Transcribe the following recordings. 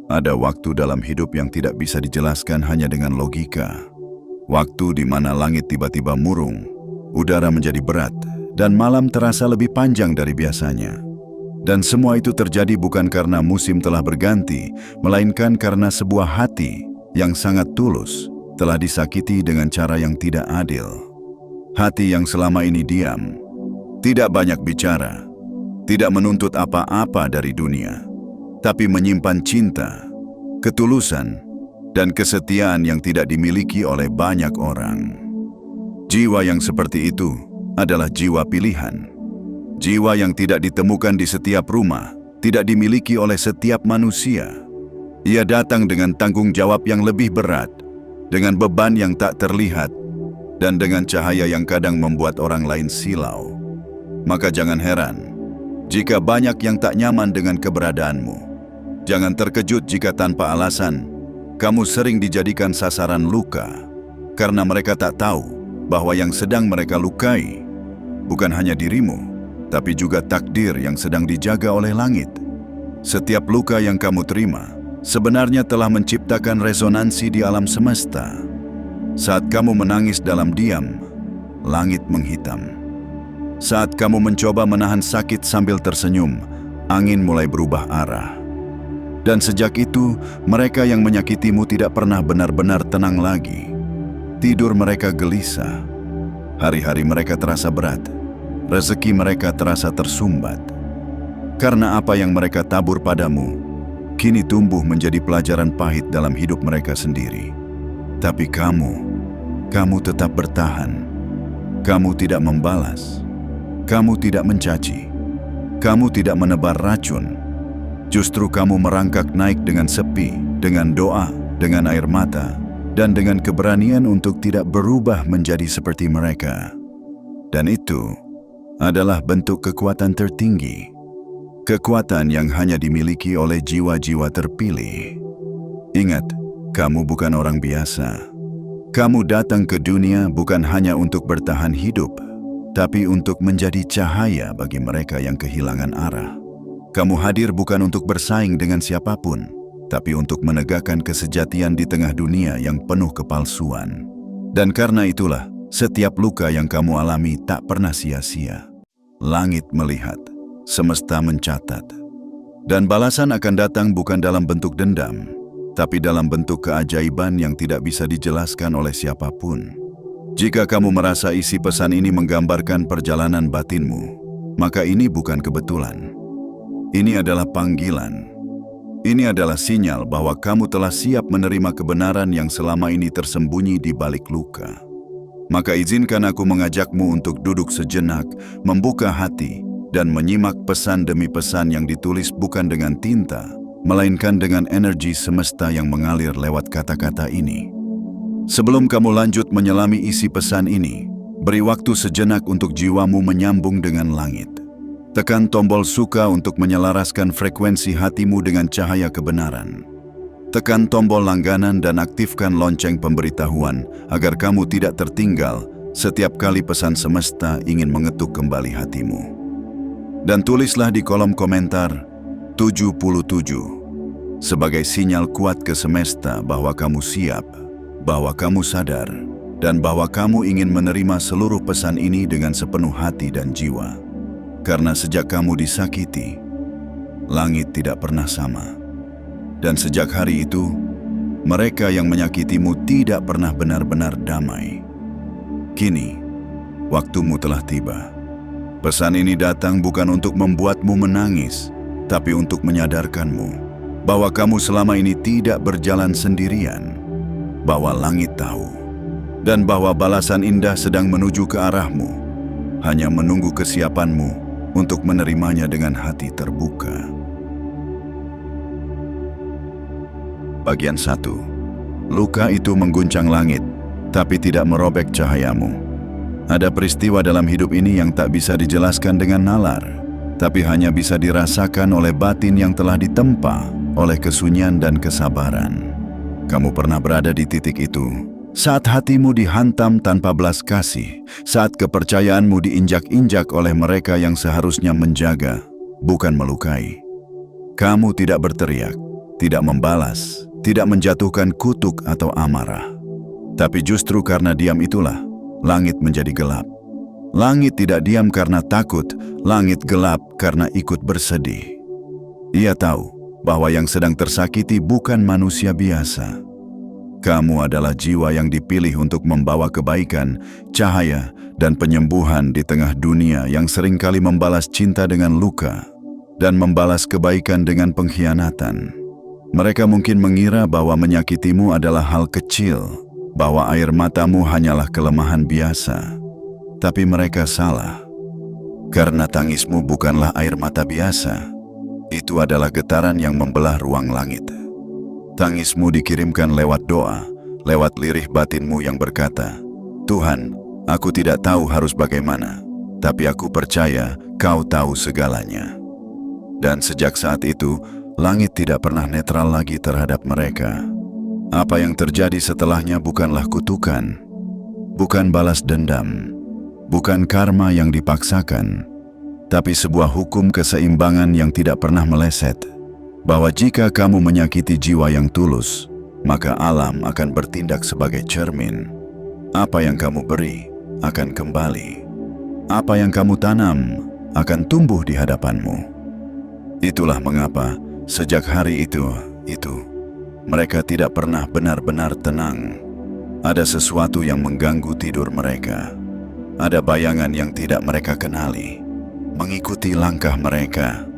Ada waktu dalam hidup yang tidak bisa dijelaskan hanya dengan logika. Waktu di mana langit tiba-tiba murung, udara menjadi berat, dan malam terasa lebih panjang dari biasanya. Dan semua itu terjadi bukan karena musim telah berganti, melainkan karena sebuah hati yang sangat tulus telah disakiti dengan cara yang tidak adil. Hati yang selama ini diam, tidak banyak bicara, tidak menuntut apa-apa dari dunia, tapi menyimpan cinta, ketulusan, dan kesetiaan yang tidak dimiliki oleh banyak orang. Jiwa yang seperti itu adalah jiwa pilihan. Jiwa yang tidak ditemukan di setiap rumah, tidak dimiliki oleh setiap manusia. Ia datang dengan tanggung jawab yang lebih berat, dengan beban yang tak terlihat, dan dengan cahaya yang kadang membuat orang lain silau. Maka jangan heran jika banyak yang tak nyaman dengan keberadaanmu. Jangan terkejut jika tanpa alasan kamu sering dijadikan sasaran luka, karena mereka tak tahu bahwa yang sedang mereka lukai bukan hanya dirimu, tapi juga takdir yang sedang dijaga oleh langit. Setiap luka yang kamu terima sebenarnya telah menciptakan resonansi di alam semesta. Saat kamu menangis dalam diam, langit menghitam. Saat kamu mencoba menahan sakit sambil tersenyum, angin mulai berubah arah. Dan sejak itu, mereka yang menyakitimu tidak pernah benar-benar tenang lagi. Tidur mereka gelisah. Hari-hari mereka terasa berat. Rezeki mereka terasa tersumbat. Karena apa yang mereka tabur padamu, kini tumbuh menjadi pelajaran pahit dalam hidup mereka sendiri. Tapi kamu tetap bertahan. Kamu tidak membalas. Kamu tidak mencaci. Kamu tidak menebar racun. Justru kamu merangkak naik dengan sepi, dengan doa, dengan air mata, dan dengan keberanian untuk tidak berubah menjadi seperti mereka. Dan itu adalah bentuk kekuatan tertinggi. Kekuatan yang hanya dimiliki oleh jiwa-jiwa terpilih. Ingat, kamu bukan orang biasa. Kamu datang ke dunia bukan hanya untuk bertahan hidup, tapi untuk menjadi cahaya bagi mereka yang kehilangan arah. Kamu hadir bukan untuk bersaing dengan siapapun, tapi untuk menegakkan kesejatian di tengah dunia yang penuh kepalsuan. Dan karena itulah, setiap luka yang kamu alami tak pernah sia-sia. Langit melihat, semesta mencatat. Dan balasan akan datang bukan dalam bentuk dendam, tapi dalam bentuk keajaiban yang tidak bisa dijelaskan oleh siapapun. Jika kamu merasa isi pesan ini menggambarkan perjalanan batinmu, maka ini bukan kebetulan. Ini adalah panggilan. Ini adalah sinyal bahwa kamu telah siap menerima kebenaran yang selama ini tersembunyi di balik luka. Maka izinkan aku mengajakmu untuk duduk sejenak, membuka hati, dan menyimak pesan demi pesan yang ditulis bukan dengan tinta, melainkan dengan energi semesta yang mengalir lewat kata-kata ini. Sebelum kamu lanjut menyelami isi pesan ini, beri waktu sejenak untuk jiwamu menyambung dengan langit. Tekan tombol suka untuk menyelaraskan frekuensi hatimu dengan cahaya kebenaran. Tekan tombol langganan dan aktifkan lonceng pemberitahuan agar kamu tidak tertinggal setiap kali pesan semesta ingin mengetuk kembali hatimu. Dan tulislah di kolom komentar 77 sebagai sinyal kuat ke semesta bahwa kamu siap, bahwa kamu sadar, dan bahwa kamu ingin menerima seluruh pesan ini dengan sepenuh hati dan jiwa. Karena sejak kamu disakiti, langit tidak pernah sama. Dan sejak hari itu, mereka yang menyakitimu tidak pernah benar-benar damai. Kini, waktumu telah tiba. Pesan ini datang bukan untuk membuatmu menangis, tapi untuk menyadarkanmu bahwa kamu selama ini tidak berjalan sendirian, bahwa langit tahu, dan bahwa balasan indah sedang menuju ke arahmu, hanya menunggu kesiapanmu untuk menerimanya dengan hati terbuka. Bagian 1. Luka itu mengguncang langit, tapi tidak merobek cahayamu. Ada peristiwa dalam hidup ini yang tak bisa dijelaskan dengan nalar, tapi hanya bisa dirasakan oleh batin yang telah ditempa oleh kesunyian dan kesabaran. Kamu pernah berada di titik itu, saat hatimu dihantam tanpa belas kasih, saat kepercayaanmu diinjak-injak oleh mereka yang seharusnya menjaga, bukan melukai. Kamu tidak berteriak, tidak membalas, tidak menjatuhkan kutuk atau amarah. Tapi justru karena diam itulah, langit menjadi gelap. Langit tidak diam karena takut, langit gelap karena ikut bersedih. Ia tahu bahwa yang sedang tersakiti bukan manusia biasa. Kamu adalah jiwa yang dipilih untuk membawa kebaikan, cahaya, dan penyembuhan di tengah dunia yang seringkali membalas cinta dengan luka dan membalas kebaikan dengan pengkhianatan. Mereka mungkin mengira bahwa menyakitimu adalah hal kecil, bahwa air matamu hanyalah kelemahan biasa. Tapi mereka salah. Karena tangismu bukanlah air mata biasa. Itu adalah getaran yang membelah ruang langit. Tangismu dikirimkan lewat doa, lewat lirih batinmu yang berkata, "Tuhan, aku tidak tahu harus bagaimana, tapi aku percaya Kau tahu segalanya." Dan sejak saat itu, langit tidak pernah netral lagi terhadap mereka. Apa yang terjadi setelahnya bukanlah kutukan, bukan balas dendam, bukan karma yang dipaksakan, tapi sebuah hukum keseimbangan yang tidak pernah meleset, bahwa jika kamu menyakiti jiwa yang tulus, maka alam akan bertindak sebagai cermin. Apa yang kamu beri akan kembali. Apa yang kamu tanam akan tumbuh di hadapanmu. Itulah mengapa sejak hari itu, mereka tidak pernah benar-benar tenang. Ada sesuatu yang mengganggu tidur mereka. Ada bayangan yang tidak mereka kenali, mengikuti langkah mereka.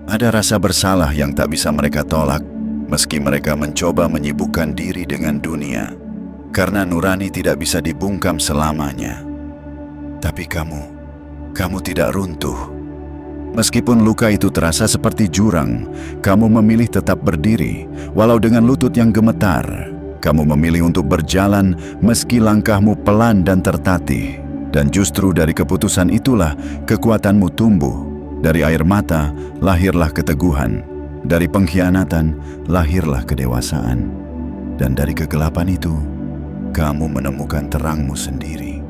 Ada rasa bersalah yang tak bisa mereka tolak, meski mereka mencoba menyibukkan diri dengan dunia. Karena nurani tidak bisa dibungkam selamanya. Tapi kamu tidak runtuh. Meskipun luka itu terasa seperti jurang, kamu memilih tetap berdiri, walau dengan lutut yang gemetar. Kamu memilih untuk berjalan meski langkahmu pelan dan tertatih. Dan justru dari keputusan itulah kekuatanmu tumbuh. Dari air mata lahirlah keteguhan. Dari pengkhianatan lahirlah kedewasaan. Dan dari kegelapan itu, kamu menemukan terangmu sendiri.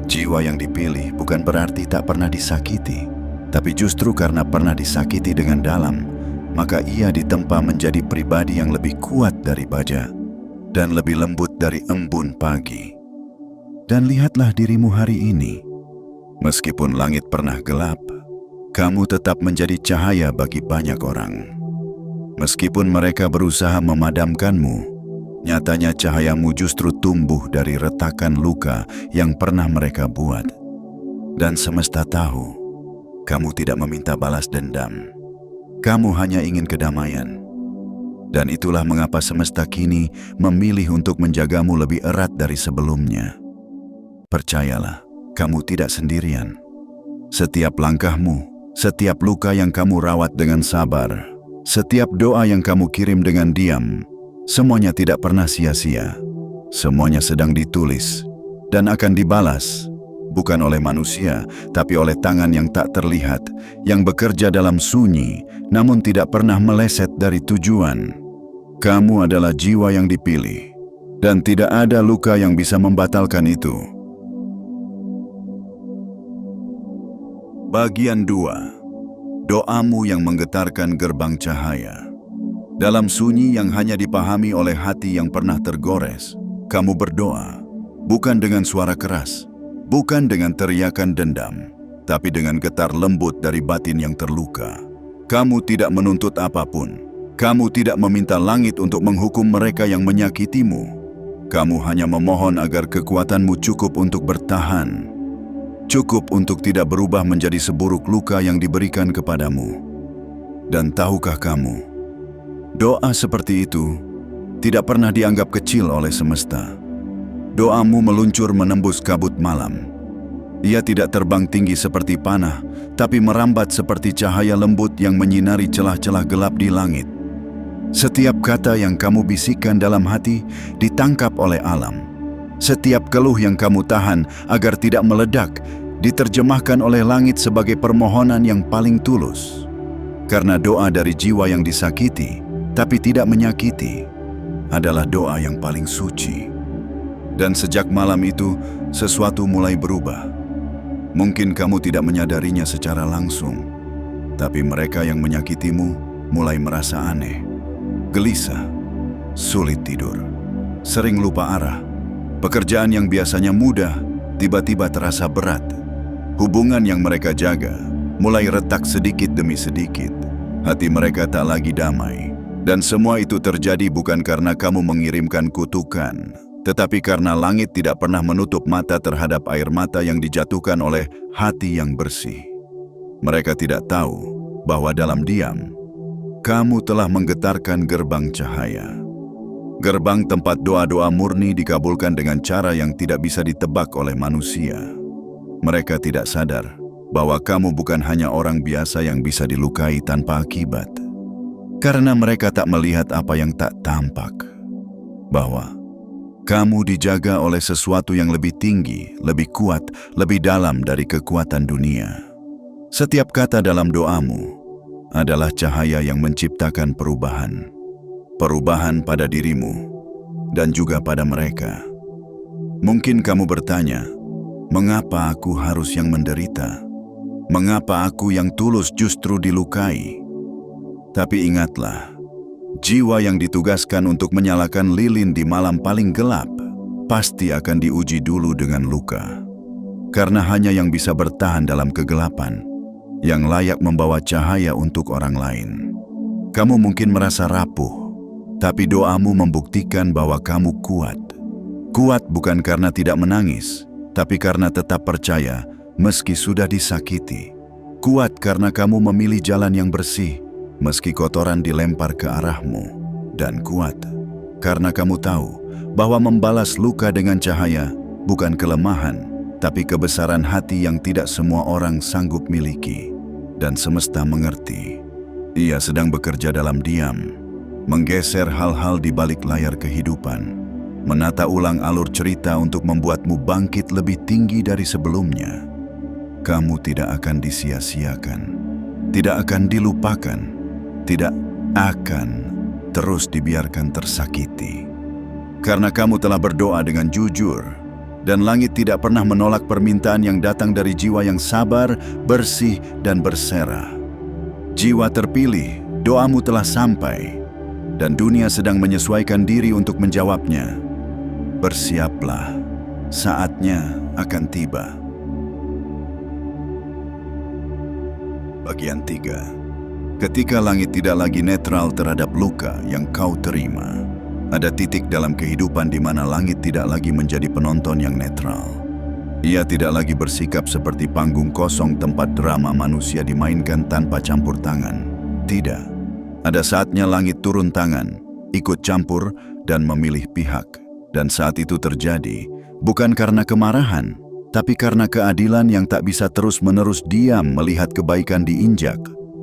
Jiwa yang dipilih bukan berarti tak pernah disakiti. Tapi justru karena pernah disakiti dengan dalam, maka ia ditempa menjadi pribadi yang lebih kuat dari baja dan lebih lembut dari embun pagi. Dan lihatlah dirimu hari ini. Meskipun langit pernah gelap, kamu tetap menjadi cahaya bagi banyak orang. Meskipun mereka berusaha memadamkanmu, nyatanya cahayamu justru tumbuh dari retakan luka yang pernah mereka buat. Dan semesta tahu, kamu tidak meminta balas dendam. Kamu hanya ingin kedamaian. Dan itulah mengapa semesta kini memilih untuk menjagamu lebih erat dari sebelumnya. Percayalah, kamu tidak sendirian. Setiap langkahmu, setiap luka yang kamu rawat dengan sabar, setiap doa yang kamu kirim dengan diam, semuanya tidak pernah sia-sia. Semuanya sedang ditulis dan akan dibalas. Bukan oleh manusia, tapi oleh tangan yang tak terlihat, yang bekerja dalam sunyi, namun tidak pernah meleset dari tujuan. Kamu adalah jiwa yang dipilih, dan tidak ada luka yang bisa membatalkan itu. Bagian 2. Doamu yang menggetarkan gerbang cahaya. Dalam sunyi yang hanya dipahami oleh hati yang pernah tergores, kamu berdoa, bukan dengan suara keras, bukan dengan teriakan dendam, tapi dengan getar lembut dari batin yang terluka. Kamu tidak menuntut apapun. Kamu tidak meminta langit untuk menghukum mereka yang menyakitimu. Kamu hanya memohon agar kekuatanmu cukup untuk bertahan. Cukup untuk tidak berubah menjadi seburuk luka yang diberikan kepadamu. Dan tahukah kamu, doa seperti itu tidak pernah dianggap kecil oleh semesta. Doamu meluncur menembus kabut malam. Ia tidak terbang tinggi seperti panah, tapi merambat seperti cahaya lembut yang menyinari celah-celah gelap di langit. Setiap kata yang kamu bisikkan dalam hati ditangkap oleh alam. Setiap keluh yang kamu tahan agar tidak meledak, diterjemahkan oleh langit sebagai permohonan yang paling tulus. Karena doa dari jiwa yang disakiti, tapi tidak menyakiti, adalah doa yang paling suci. Dan sejak malam itu, sesuatu mulai berubah. Mungkin kamu tidak menyadarinya secara langsung, tapi mereka yang menyakitimu mulai merasa aneh. gelisah, sulit tidur, sering lupa arah. Pekerjaan yang biasanya mudah tiba-tiba terasa berat. Hubungan yang mereka jaga mulai retak sedikit demi sedikit. Hati mereka tak lagi damai. Dan semua itu terjadi bukan karena kamu mengirimkan kutukan, tetapi karena langit tidak pernah menutup mata terhadap air mata yang dijatuhkan oleh hati yang bersih. Mereka tidak tahu bahwa dalam diam, kamu telah menggetarkan gerbang cahaya. Gerbang tempat doa-doa murni dikabulkan dengan cara yang tidak bisa ditebak oleh manusia. Mereka tidak sadar bahwa kamu bukan hanya orang biasa yang bisa dilukai tanpa akibat. Karena mereka tak melihat apa yang tak tampak. Bahwa kamu dijaga oleh sesuatu yang lebih tinggi, lebih kuat, lebih dalam dari kekuatan dunia. Setiap kata dalam doamu adalah cahaya yang menciptakan perubahan. Perubahan pada dirimu dan juga pada mereka. Mungkin kamu bertanya, mengapa aku harus yang menderita? Mengapa aku yang tulus justru dilukai? Tapi ingatlah, jiwa yang ditugaskan untuk menyalakan lilin di malam paling gelap pasti akan diuji dulu dengan luka. Karena hanya yang bisa bertahan dalam kegelapan, yang layak membawa cahaya untuk orang lain. Kamu mungkin merasa rapuh, tapi doamu membuktikan bahwa kamu kuat. Kuat bukan karena tidak menangis, tapi karena tetap percaya meski sudah disakiti. Kuat karena kamu memilih jalan yang bersih, meski kotoran dilempar ke arahmu. Dan kuat karena kamu tahu bahwa membalas luka dengan cahaya bukan kelemahan, tapi kebesaran hati yang tidak semua orang sanggup miliki. Dan semesta mengerti. Ia sedang bekerja dalam diam, menggeser hal-hal di balik layar kehidupan, menata ulang alur cerita untuk membuatmu bangkit lebih tinggi dari sebelumnya. Kamu tidak akan disia-siakan, tidak akan dilupakan, tidak akan terus dibiarkan tersakiti. Karena kamu telah berdoa dengan jujur, dan langit tidak pernah menolak permintaan yang datang dari jiwa yang sabar, bersih, dan berserah. Jiwa terpilih, doamu telah sampai, dan dunia sedang menyesuaikan diri untuk menjawabnya. Bersiaplah, saatnya akan tiba. Bagian 3. Ketika langit tidak lagi netral terhadap luka yang kau terima, ada titik dalam kehidupan di mana langit tidak lagi menjadi penonton yang netral. Ia tidak lagi bersikap seperti panggung kosong tempat drama manusia dimainkan tanpa campur tangan. Tidak. Ada saatnya langit turun tangan, ikut campur, dan memilih pihak. Dan saat itu terjadi, bukan karena kemarahan, tapi karena keadilan yang tak bisa terus-menerus diam melihat kebaikan diinjak,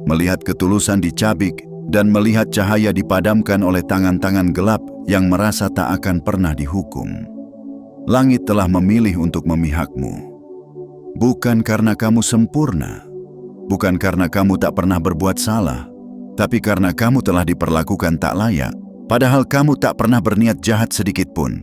melihat ketulusan dicabik, dan melihat cahaya dipadamkan oleh tangan-tangan gelap yang merasa tak akan pernah dihukum. Langit telah memilih untuk memihakmu. Bukan karena kamu sempurna, bukan karena kamu tak pernah berbuat salah, tapi karena kamu telah diperlakukan tak layak, padahal kamu tak pernah berniat jahat sedikit pun.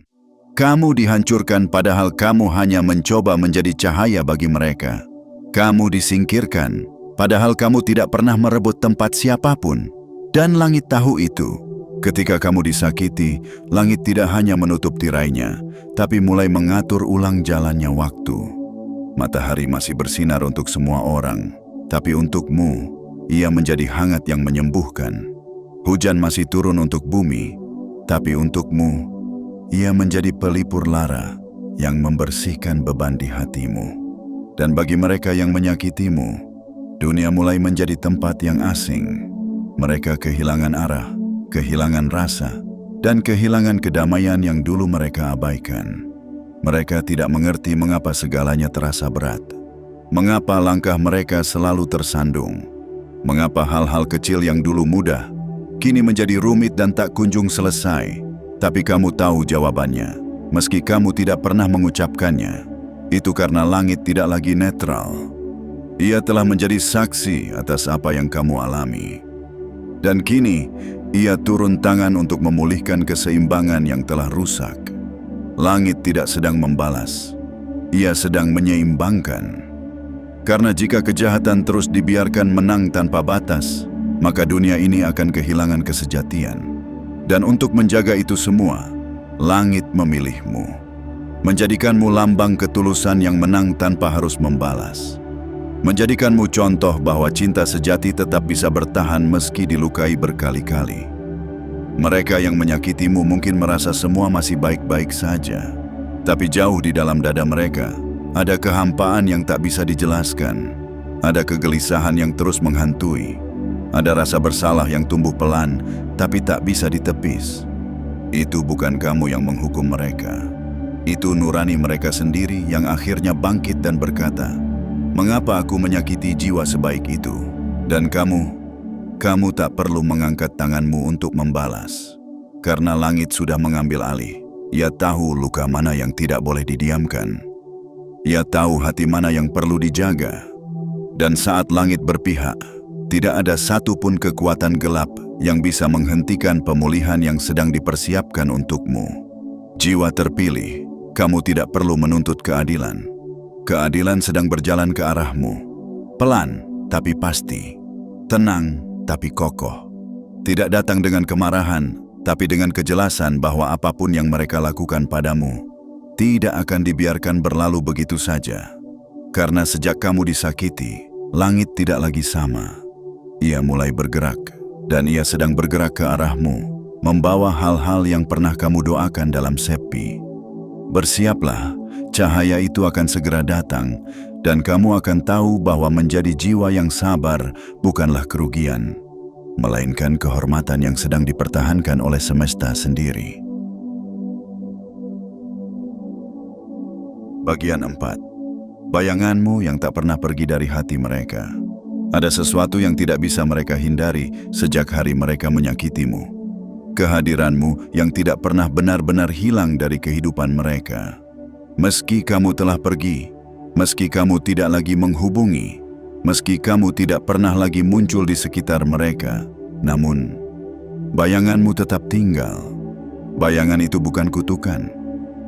Kamu dihancurkan padahal kamu hanya mencoba menjadi cahaya bagi mereka. Kamu disingkirkan, padahal kamu tidak pernah merebut tempat siapapun. Dan langit tahu itu. Ketika kamu disakiti, langit tidak hanya menutup tirainya, tapi mulai mengatur ulang jalannya waktu. Matahari masih bersinar untuk semua orang, tapi untukmu, ia menjadi hangat yang menyembuhkan. Hujan masih turun untuk bumi, tapi untukmu, ia menjadi pelipur lara yang membersihkan beban di hatimu. Dan bagi mereka yang menyakitimu, dunia mulai menjadi tempat yang asing. Mereka kehilangan arah, kehilangan rasa, dan kehilangan kedamaian yang dulu mereka abaikan. Mereka tidak mengerti mengapa segalanya terasa berat. Mengapa langkah mereka selalu tersandung. Mengapa hal-hal kecil yang dulu mudah, kini menjadi rumit dan tak kunjung selesai. Tapi kamu tahu jawabannya, meski kamu tidak pernah mengucapkannya. Itu karena langit tidak lagi netral. Ia telah menjadi saksi atas apa yang kamu alami. Dan kini, ia turun tangan untuk memulihkan keseimbangan yang telah rusak. Langit tidak sedang membalas. Ia sedang menyeimbangkan. Karena jika kejahatan terus dibiarkan menang tanpa batas, maka dunia ini akan kehilangan kesejatian. Dan untuk menjaga itu semua, langit memilihmu. Menjadikanmu lambang ketulusan yang menang tanpa harus membalas. Menjadikanmu contoh bahwa cinta sejati tetap bisa bertahan meski dilukai berkali-kali. Mereka yang menyakitimu mungkin merasa semua masih baik-baik saja. Tapi jauh di dalam dada mereka, ada kehampaan yang tak bisa dijelaskan. Ada kegelisahan yang terus menghantui. Ada rasa bersalah yang tumbuh pelan, tapi tak bisa ditepis. Itu bukan kamu yang menghukum mereka. Itu nurani mereka sendiri yang akhirnya bangkit dan berkata, "Mengapa aku menyakiti jiwa sebaik itu?" Dan kamu tak perlu mengangkat tanganmu untuk membalas. Karena langit sudah mengambil alih. Ia tahu luka mana yang tidak boleh didiamkan. Ia tahu hati mana yang perlu dijaga. Dan saat langit berpihak, tidak ada satupun kekuatan gelap yang bisa menghentikan pemulihan yang sedang dipersiapkan untukmu. Jiwa terpilih, kamu tidak perlu menuntut keadilan. Keadilan sedang berjalan ke arahmu. Pelan, tapi pasti. Tenang, tapi kokoh. Tidak datang dengan kemarahan, tapi dengan kejelasan bahwa apapun yang mereka lakukan padamu tidak akan dibiarkan berlalu begitu saja. Karena sejak kamu disakiti, langit tidak lagi sama. Ia mulai bergerak, dan ia sedang bergerak ke arahmu, membawa hal-hal yang pernah kamu doakan dalam sepi. Bersiaplah, cahaya itu akan segera datang, dan kamu akan tahu bahwa menjadi jiwa yang sabar bukanlah kerugian, melainkan kehormatan yang sedang dipertahankan oleh semesta sendiri. Bagian 4. Bayanganmu yang tak pernah pergi dari hati mereka. Ada sesuatu yang tidak bisa mereka hindari sejak hari mereka menyakitimu. Kehadiranmu yang tidak pernah benar-benar hilang dari kehidupan mereka. Meski kamu telah pergi, meski kamu tidak lagi menghubungi, meski kamu tidak pernah lagi muncul di sekitar mereka, namun bayanganmu tetap tinggal. Bayangan itu bukan kutukan,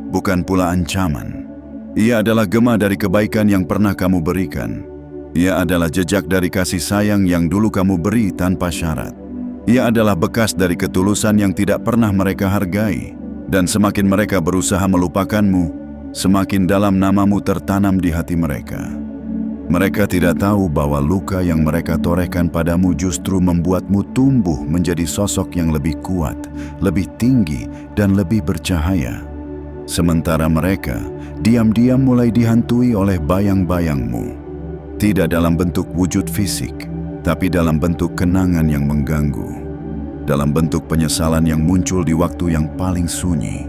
bukan pula ancaman. Ia adalah gema dari kebaikan yang pernah kamu berikan. Ia adalah jejak dari kasih sayang yang dulu kamu beri tanpa syarat. Ia adalah bekas dari ketulusan yang tidak pernah mereka hargai. Dan semakin mereka berusaha melupakanmu, semakin dalam namamu tertanam di hati mereka. Mereka tidak tahu bahwa luka yang mereka torehkan padamu justru membuatmu tumbuh menjadi sosok yang lebih kuat, lebih tinggi, dan lebih bercahaya. Sementara mereka diam-diam mulai dihantui oleh bayang-bayangmu. Tidak dalam bentuk wujud fisik, tapi dalam bentuk kenangan yang mengganggu. Dalam bentuk penyesalan yang muncul di waktu yang paling sunyi.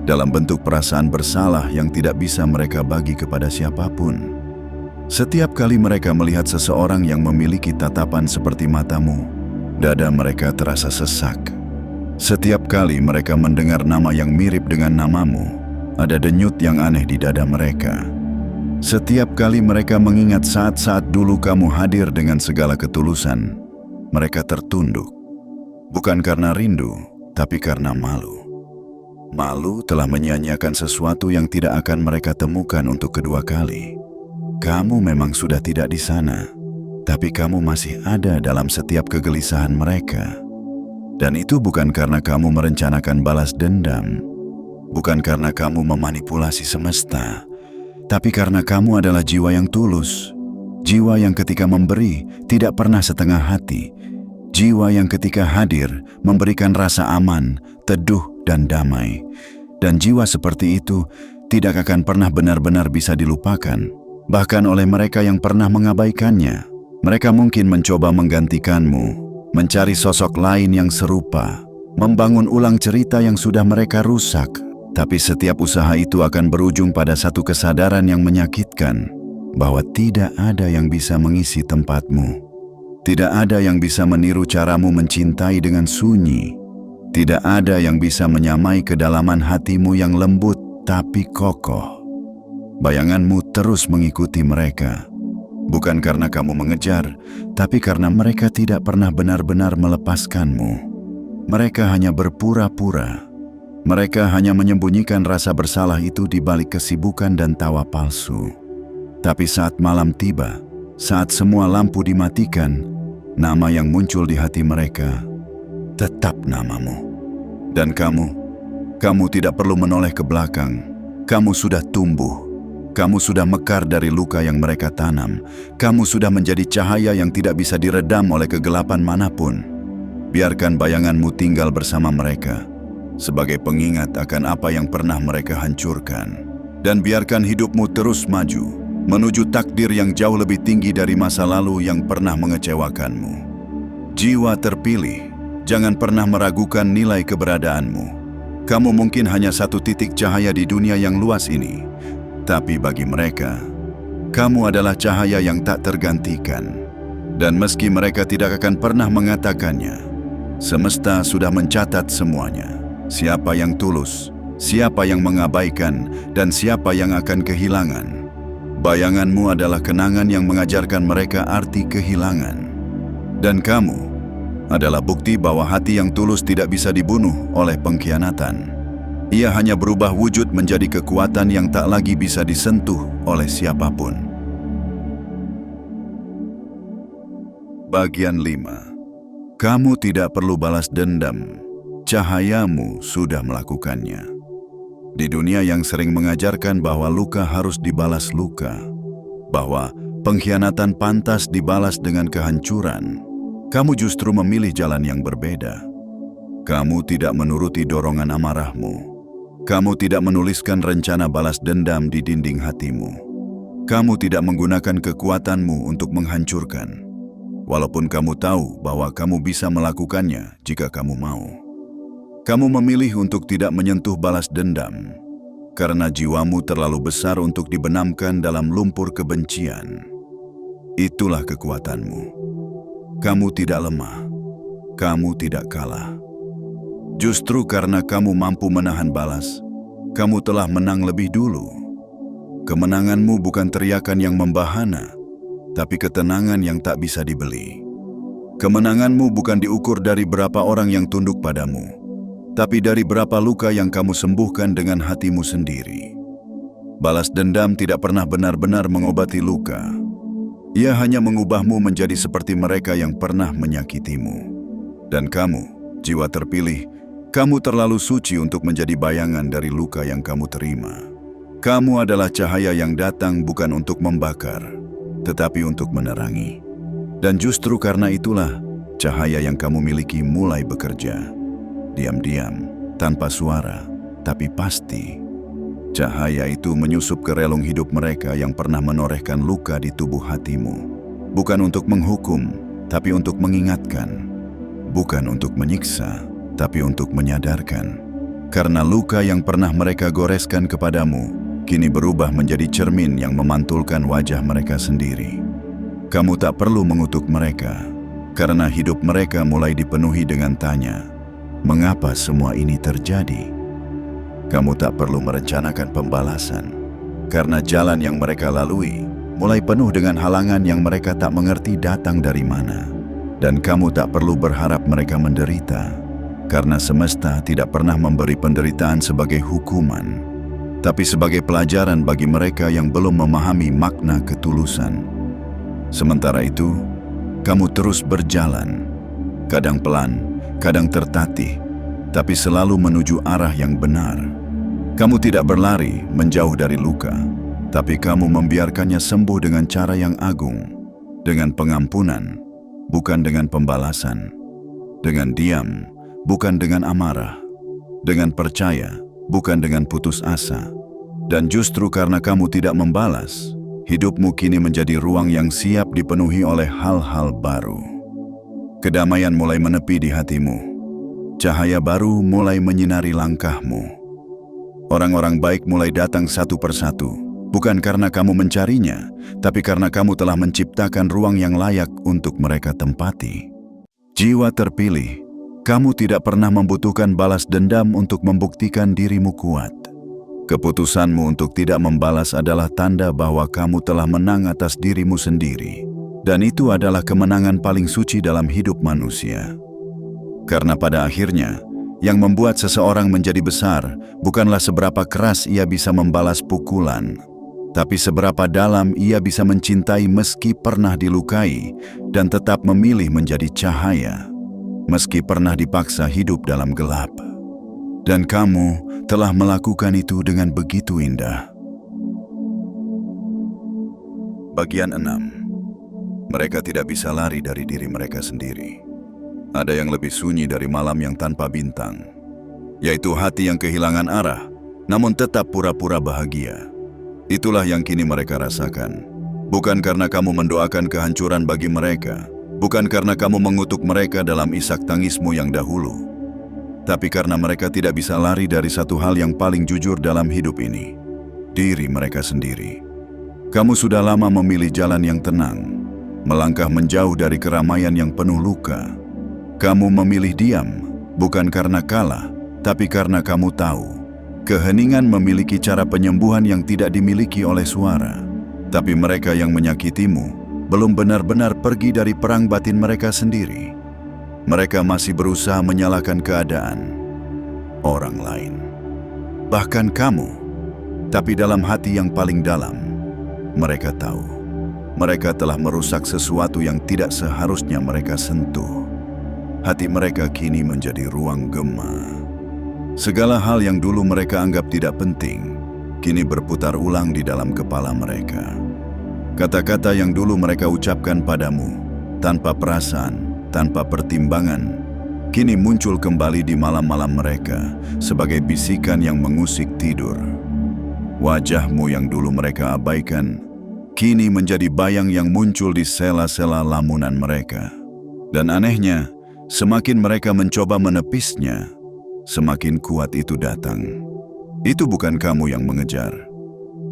Dalam bentuk perasaan bersalah yang tidak bisa mereka bagi kepada siapapun. Setiap kali mereka melihat seseorang yang memiliki tatapan seperti matamu, dada mereka terasa sesak. Setiap kali mereka mendengar nama yang mirip dengan namamu, ada denyut yang aneh di dada mereka. Setiap kali mereka mengingat saat-saat dulu kamu hadir dengan segala ketulusan, mereka tertunduk. Bukan karena rindu, tapi karena malu. Malu telah menyia-nyiakan sesuatu yang tidak akan mereka temukan untuk kedua kali. Kamu memang sudah tidak di sana, tapi kamu masih ada dalam setiap kegelisahan mereka. Dan itu bukan karena kamu merencanakan balas dendam, bukan karena kamu memanipulasi semesta, tapi karena kamu adalah jiwa yang tulus, jiwa yang ketika memberi tidak pernah setengah hati, jiwa yang ketika hadir memberikan rasa aman, teduh, dan damai. Dan jiwa seperti itu tidak akan pernah benar-benar bisa dilupakan, bahkan oleh mereka yang pernah mengabaikannya. Mereka mungkin mencoba menggantikanmu, mencari sosok lain yang serupa, membangun ulang cerita yang sudah mereka rusak. Tapi setiap usaha itu akan berujung pada satu kesadaran yang menyakitkan, bahwa tidak ada yang bisa mengisi tempatmu. Tidak ada yang bisa meniru caramu mencintai dengan sunyi. Tidak ada yang bisa menyamai kedalaman hatimu yang lembut tapi kokoh. Bayanganmu terus mengikuti mereka. Bukan karena kamu mengejar, tapi karena mereka tidak pernah benar-benar melepaskanmu. Mereka hanya berpura-pura. Mereka hanya menyembunyikan rasa bersalah itu di balik kesibukan dan tawa palsu. Tapi saat malam tiba, saat semua lampu dimatikan, nama yang muncul di hati mereka tetap namamu. Dan kamu tidak perlu menoleh ke belakang. Kamu sudah tumbuh. Kamu sudah mekar dari luka yang mereka tanam. Kamu sudah menjadi cahaya yang tidak bisa diredam oleh kegelapan manapun. Biarkan bayanganmu tinggal bersama mereka, sebagai pengingat akan apa yang pernah mereka hancurkan. Dan biarkan hidupmu terus maju, menuju takdir yang jauh lebih tinggi dari masa lalu yang pernah mengecewakanmu. Jiwa terpilih, jangan pernah meragukan nilai keberadaanmu. Kamu mungkin hanya satu titik cahaya di dunia yang luas ini, tapi bagi mereka, kamu adalah cahaya yang tak tergantikan. Dan meski mereka tidak akan pernah mengatakannya, semesta sudah mencatat semuanya. Siapa yang tulus, siapa yang mengabaikan, dan siapa yang akan kehilangan. Bayanganmu adalah kenangan yang mengajarkan mereka arti kehilangan. Dan kamu adalah bukti bahwa hati yang tulus tidak bisa dibunuh oleh pengkhianatan. Ia hanya berubah wujud menjadi kekuatan yang tak lagi bisa disentuh oleh siapapun. Bagian 5. Kamu tidak perlu balas dendam. Cahayamu sudah melakukannya. Di dunia yang sering mengajarkan bahwa luka harus dibalas luka, bahwa pengkhianatan pantas dibalas dengan kehancuran, kamu justru memilih jalan yang berbeda. Kamu tidak menuruti dorongan amarahmu. Kamu tidak menuliskan rencana balas dendam di dinding hatimu. Kamu tidak menggunakan kekuatanmu untuk menghancurkan, walaupun kamu tahu bahwa kamu bisa melakukannya jika kamu mau. Kamu memilih untuk tidak menyentuh balas dendam, karena jiwamu terlalu besar untuk dibenamkan dalam lumpur kebencian. Itulah kekuatanmu. Kamu tidak lemah, kamu tidak kalah. Justru karena kamu mampu menahan balas, kamu telah menang lebih dulu. Kemenanganmu bukan teriakan yang membahana, tapi ketenangan yang tak bisa dibeli. Kemenanganmu bukan diukur dari berapa orang yang tunduk padamu, tapi dari berapa luka yang kamu sembuhkan dengan hatimu sendiri. Balas dendam tidak pernah benar-benar mengobati luka. Ia hanya mengubahmu menjadi seperti mereka yang pernah menyakitimu. Dan kamu, jiwa terpilih, kamu terlalu suci untuk menjadi bayangan dari luka yang kamu terima. Kamu adalah cahaya yang datang bukan untuk membakar, tetapi untuk menerangi. Dan justru karena itulah, cahaya yang kamu miliki mulai bekerja. Diam-diam, tanpa suara, tapi pasti. Cahaya itu menyusup ke relung hidup mereka yang pernah menorehkan luka di tubuh hatimu. Bukan untuk menghukum, tapi untuk mengingatkan. Bukan untuk menyiksa, tapi untuk menyadarkan. Karena luka yang pernah mereka goreskan kepadamu, kini berubah menjadi cermin yang memantulkan wajah mereka sendiri. Kamu tak perlu mengutuk mereka, karena hidup mereka mulai dipenuhi dengan tanya, mengapa semua ini terjadi? Kamu tak perlu merencanakan pembalasan, karena jalan yang mereka lalui mulai penuh dengan halangan yang mereka tak mengerti datang dari mana. Dan kamu tak perlu berharap mereka menderita, karena semesta tidak pernah memberi penderitaan sebagai hukuman, tapi sebagai pelajaran bagi mereka yang belum memahami makna ketulusan. Sementara itu, kamu terus berjalan, kadang pelan, kadang tertatih, tapi selalu menuju arah yang benar. Kamu tidak berlari menjauh dari luka, tapi kamu membiarkannya sembuh dengan cara yang agung, dengan pengampunan, bukan dengan pembalasan, dengan diam, bukan dengan amarah, dengan percaya, bukan dengan putus asa. Dan justru karena kamu tidak membalas, hidupmu kini menjadi ruang yang siap dipenuhi oleh hal-hal baru. Kedamaian mulai menepi di hatimu. Cahaya baru mulai menyinari langkahmu. Orang-orang baik mulai datang satu persatu, bukan karena kamu mencarinya, tapi karena kamu telah menciptakan ruang yang layak untuk mereka tempati. Jiwa terpilih, kamu tidak pernah membutuhkan balas dendam untuk membuktikan dirimu kuat. Keputusanmu untuk tidak membalas adalah tanda bahwa kamu telah menang atas dirimu sendiri, dan itu adalah kemenangan paling suci dalam hidup manusia. Karena pada akhirnya, yang membuat seseorang menjadi besar bukanlah seberapa keras ia bisa membalas pukulan, tapi seberapa dalam ia bisa mencintai meski pernah dilukai dan tetap memilih menjadi cahaya, meski pernah dipaksa hidup dalam gelap. Dan kamu telah melakukan itu dengan begitu indah. Bagian 6. Mereka tidak bisa lari dari diri mereka sendiri. Ada yang lebih sunyi dari malam yang tanpa bintang, yaitu hati yang kehilangan arah, namun tetap pura-pura bahagia. Itulah yang kini mereka rasakan. Bukan karena kamu mendoakan kehancuran bagi mereka, bukan karena kamu mengutuk mereka dalam isak tangismu yang dahulu, tapi karena mereka tidak bisa lari dari satu hal yang paling jujur dalam hidup ini, diri mereka sendiri. Kamu sudah lama memilih jalan yang tenang, melangkah menjauh dari keramaian yang penuh luka. Kamu memilih diam, bukan karena kalah, tapi karena kamu tahu, keheningan memiliki cara penyembuhan yang tidak dimiliki oleh suara. Tapi mereka yang menyakitimu belum benar-benar pergi dari perang batin mereka sendiri. Mereka masih berusaha menyalahkan keadaan orang lain, bahkan kamu. Tapi dalam hati yang paling dalam, mereka tahu mereka telah merusak sesuatu yang tidak seharusnya mereka sentuh. Hati mereka kini menjadi ruang gema. Segala hal yang dulu mereka anggap tidak penting, kini berputar ulang di dalam kepala mereka. Kata-kata yang dulu mereka ucapkan padamu, tanpa perasaan, tanpa pertimbangan, kini muncul kembali di malam-malam mereka sebagai bisikan yang mengusik tidur. Wajahmu yang dulu mereka abaikan, kini menjadi bayang yang muncul di sela-sela lamunan mereka. Dan anehnya, semakin mereka mencoba menepisnya, semakin kuat itu datang. Itu bukan kamu yang mengejar,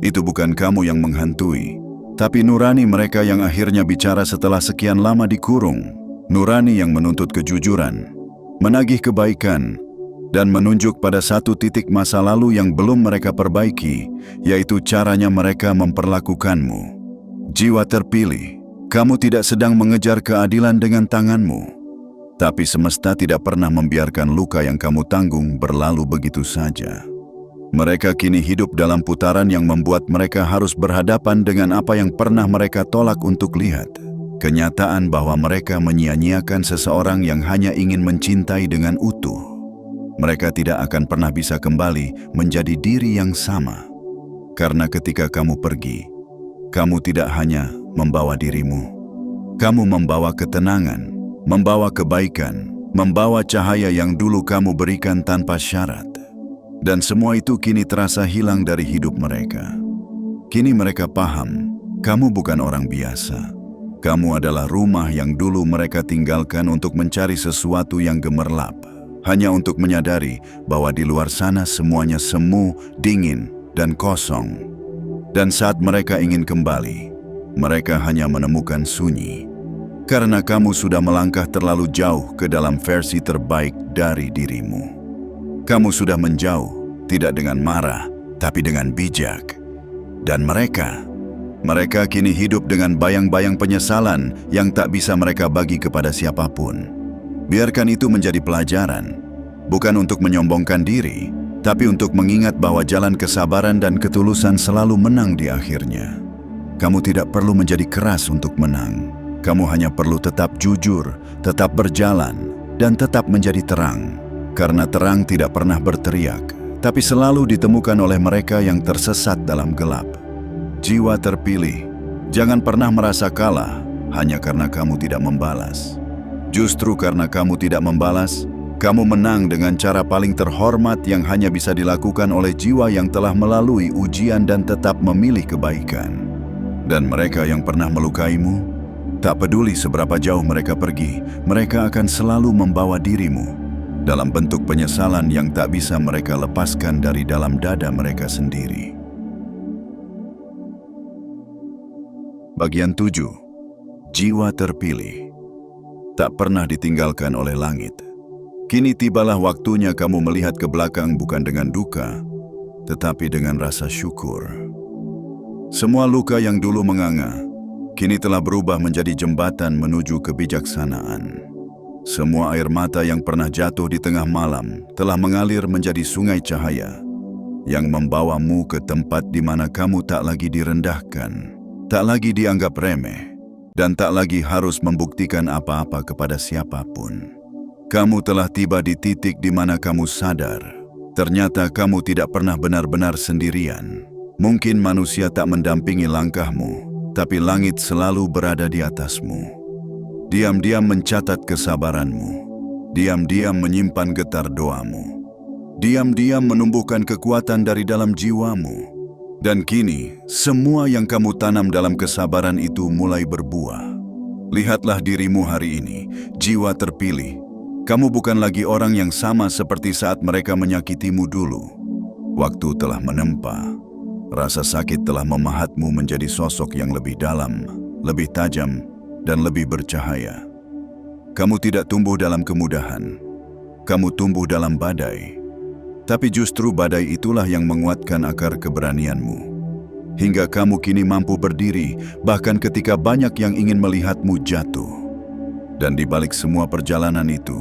itu bukan kamu yang menghantui, tapi nurani mereka yang akhirnya bicara setelah sekian lama dikurung. Nurani yang menuntut kejujuran, menagih kebaikan, dan menunjuk pada satu titik masa lalu yang belum mereka perbaiki, yaitu caranya mereka memperlakukanmu. Jiwa terpilih, kamu tidak sedang mengejar keadilan dengan tanganmu, tapi semesta tidak pernah membiarkan luka yang kamu tanggung berlalu begitu saja. Mereka kini hidup dalam putaran yang membuat mereka harus berhadapan dengan apa yang pernah mereka tolak untuk lihat. Kenyataan bahwa mereka menyia-nyiakan seseorang yang hanya ingin mencintai dengan utuh. Mereka tidak akan pernah bisa kembali menjadi diri yang sama. Karena ketika kamu pergi, kamu tidak hanya membawa dirimu. Kamu membawa ketenangan, membawa kebaikan, membawa cahaya yang dulu kamu berikan tanpa syarat. Dan semua itu kini terasa hilang dari hidup mereka. Kini mereka paham, kamu bukan orang biasa. Kamu adalah rumah yang dulu mereka tinggalkan untuk mencari sesuatu yang gemerlap, hanya untuk menyadari bahwa di luar sana semuanya semu, dingin, dan kosong. Dan saat mereka ingin kembali, mereka hanya menemukan sunyi. Karena kamu sudah melangkah terlalu jauh ke dalam versi terbaik dari dirimu. Kamu sudah menjauh, tidak dengan marah, tapi dengan bijak. Dan mereka kini hidup dengan bayang-bayang penyesalan yang tak bisa mereka bagi kepada siapapun. Biarkan itu menjadi pelajaran, bukan untuk menyombongkan diri, tapi untuk mengingat bahwa jalan kesabaran dan ketulusan selalu menang di akhirnya. Kamu tidak perlu menjadi keras untuk menang. Kamu hanya perlu tetap jujur, tetap berjalan, dan tetap menjadi terang. Karena terang tidak pernah berteriak, tapi selalu ditemukan oleh mereka yang tersesat dalam gelap. Jiwa terpilih, jangan pernah merasa kalah hanya karena kamu tidak membalas. Justru karena kamu tidak membalas, kamu menang dengan cara paling terhormat yang hanya bisa dilakukan oleh jiwa yang telah melalui ujian dan tetap memilih kebaikan. Dan mereka yang pernah melukaimu, tak peduli seberapa jauh mereka pergi, mereka akan selalu membawa dirimu dalam bentuk penyesalan yang tak bisa mereka lepaskan dari dalam dada mereka sendiri. Bagian 7. Jiwa terpilih. Tak pernah ditinggalkan oleh langit. Kini tibalah waktunya kamu melihat ke belakang bukan dengan duka, tetapi dengan rasa syukur. Semua luka yang dulu menganga, kini telah berubah menjadi jembatan menuju kebijaksanaan. Semua air mata yang pernah jatuh di tengah malam telah mengalir menjadi sungai cahaya yang membawamu ke tempat di mana kamu tak lagi direndahkan, tak lagi dianggap remeh, dan tak lagi harus membuktikan apa-apa kepada siapapun. Kamu telah tiba di titik di mana kamu sadar Ternyata kamu tidak pernah benar-benar sendirian. Mungkin manusia tak mendampingi langkahmu, tapi langit selalu berada di atasmu. Diam-diam mencatat kesabaranmu. Diam-diam menyimpan getar doamu. Diam-diam menumbuhkan kekuatan dari dalam jiwamu. Dan kini, semua yang kamu tanam dalam kesabaran itu mulai berbuah. Lihatlah dirimu hari ini, jiwa terpilih. Kamu bukan lagi orang yang sama seperti saat mereka menyakitimu dulu. Waktu telah menempa. Rasa sakit telah memahatmu menjadi sosok yang lebih dalam, lebih tajam, dan lebih bercahaya. Kamu tidak tumbuh dalam kemudahan. Kamu tumbuh dalam badai. Tapi justru badai itulah yang menguatkan akar keberanianmu. Hingga kamu kini mampu berdiri, bahkan ketika banyak yang ingin melihatmu jatuh. Dan di balik semua perjalanan itu,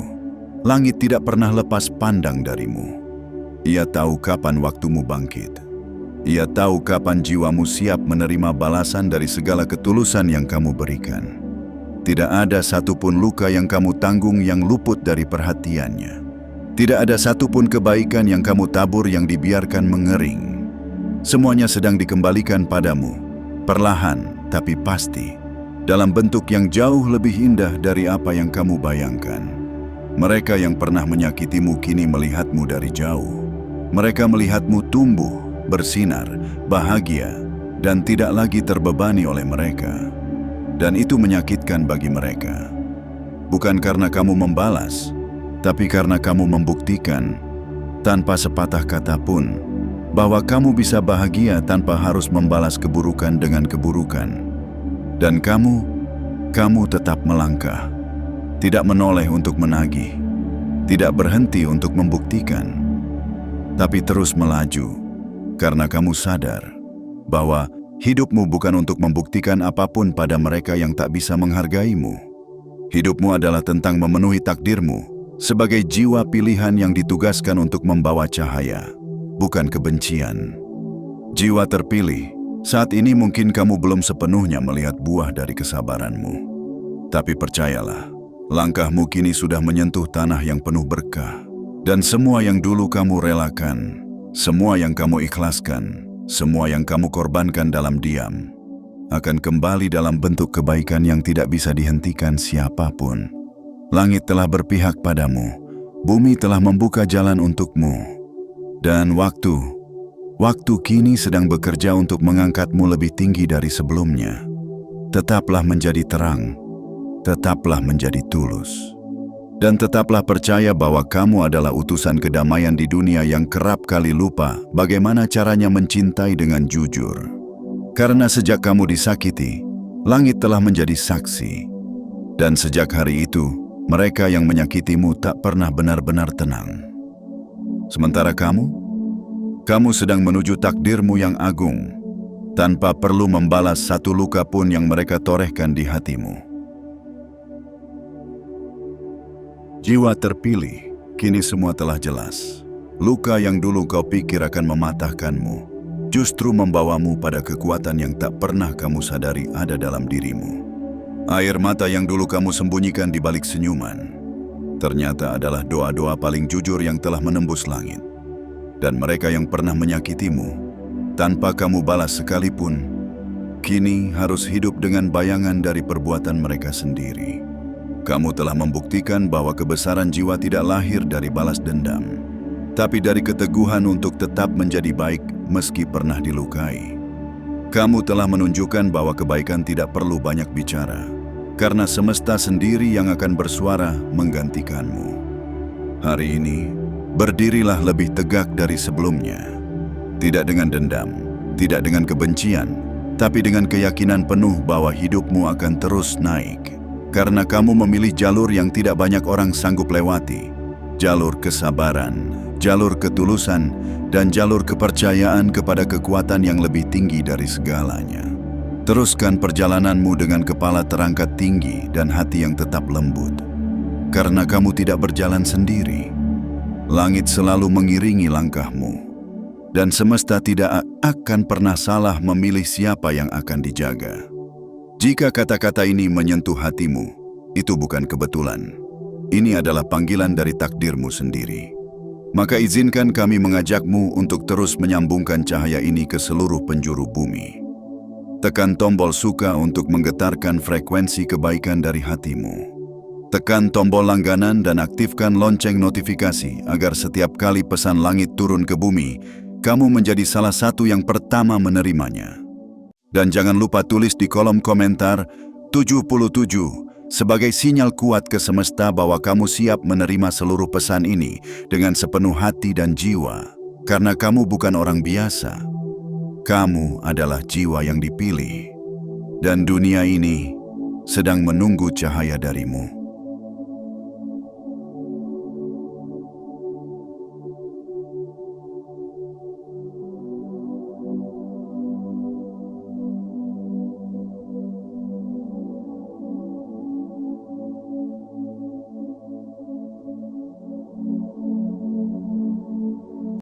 langit tidak pernah lepas pandang darimu. Ia tahu kapan waktumu bangkit. Ia tahu kapan jiwamu siap menerima balasan dari segala ketulusan yang kamu berikan. Tidak ada satupun luka yang kamu tanggung yang luput dari perhatiannya. Tidak ada satupun kebaikan yang kamu tabur yang dibiarkan mengering. Semuanya sedang dikembalikan padamu, perlahan tapi pasti, dalam bentuk yang jauh lebih indah dari apa yang kamu bayangkan. Mereka yang pernah menyakitimu kini melihatmu dari jauh. Mereka melihatmu tumbuh, bersinar, bahagia, dan tidak lagi terbebani oleh mereka. Dan itu menyakitkan bagi mereka. Bukan karena kamu membalas, tapi karena kamu membuktikan, tanpa sepatah kata pun, bahwa kamu bisa bahagia tanpa harus membalas keburukan dengan keburukan. Dan kamu tetap melangkah, tidak menoleh untuk menagih, tidak berhenti untuk membuktikan, tapi terus melaju, karena kamu sadar bahwa hidupmu bukan untuk membuktikan apapun pada mereka yang tak bisa menghargaimu. Hidupmu adalah tentang memenuhi takdirmu, sebagai jiwa pilihan yang ditugaskan untuk membawa cahaya, bukan kebencian. Jiwa terpilih, saat ini mungkin kamu belum sepenuhnya melihat buah dari kesabaranmu. Tapi percayalah, langkahmu kini sudah menyentuh tanah yang penuh berkah. Dan semua yang dulu kamu relakan, semua yang kamu ikhlaskan, semua yang kamu korbankan dalam diam, akan kembali dalam bentuk kebaikan yang tidak bisa dihentikan siapapun. Langit telah berpihak padamu, bumi telah membuka jalan untukmu, dan waktu kini sedang bekerja untuk mengangkatmu lebih tinggi dari sebelumnya. Tetaplah menjadi terang, tetaplah menjadi tulus, dan tetaplah percaya bahwa kamu adalah utusan kedamaian di dunia yang kerap kali lupa bagaimana caranya mencintai dengan jujur. Karena sejak kamu disakiti, langit telah menjadi saksi, dan sejak hari itu, mereka yang menyakitimu tak pernah benar-benar tenang. Sementara kamu sedang menuju takdirmu yang agung, tanpa perlu membalas satu luka pun yang mereka torehkan di hatimu. Jiwa terpilih, kini semua telah jelas. Luka yang dulu kau pikir akan mematahkanmu, justru membawamu pada kekuatan yang tak pernah kamu sadari ada dalam dirimu. Air mata yang dulu kamu sembunyikan di balik senyuman, ternyata adalah doa-doa paling jujur yang telah menembus langit. Dan mereka yang pernah menyakitimu, tanpa kamu balas sekalipun, kini harus hidup dengan bayangan dari perbuatan mereka sendiri. Kamu telah membuktikan bahwa kebesaran jiwa tidak lahir dari balas dendam, tapi dari keteguhan untuk tetap menjadi baik meski pernah dilukai. Kamu telah menunjukkan bahwa kebaikan tidak perlu banyak bicara, karena semesta sendiri yang akan bersuara menggantikanmu. Hari ini, berdirilah lebih tegak dari sebelumnya. Tidak dengan dendam, tidak dengan kebencian, tapi dengan keyakinan penuh bahwa hidupmu akan terus naik. Karena kamu memilih jalur yang tidak banyak orang sanggup lewati. Jalur kesabaran, jalur ketulusan, dan jalur kepercayaan kepada kekuatan yang lebih tinggi dari segalanya. Teruskan perjalananmu dengan kepala terangkat tinggi dan hati yang tetap lembut. Karena kamu tidak berjalan sendiri. Langit selalu mengiringi langkahmu. Dan semesta tidak akan pernah salah memilih siapa yang akan dijaga. Jika kata-kata ini menyentuh hatimu, itu bukan kebetulan. Ini adalah panggilan dari takdirmu sendiri. Maka izinkan kami mengajakmu untuk terus menyambungkan cahaya ini ke seluruh penjuru bumi. Tekan tombol suka untuk menggetarkan frekuensi kebaikan dari hatimu. Tekan tombol langganan dan aktifkan lonceng notifikasi agar setiap kali pesan langit turun ke bumi, kamu menjadi salah satu yang pertama menerimanya. Dan jangan lupa tulis di kolom komentar 77 sebagai sinyal kuat ke semesta bahwa kamu siap menerima seluruh pesan ini dengan sepenuh hati dan jiwa. Karena kamu bukan orang biasa. Kamu adalah jiwa yang dipilih. Dan dunia ini sedang menunggu cahaya darimu.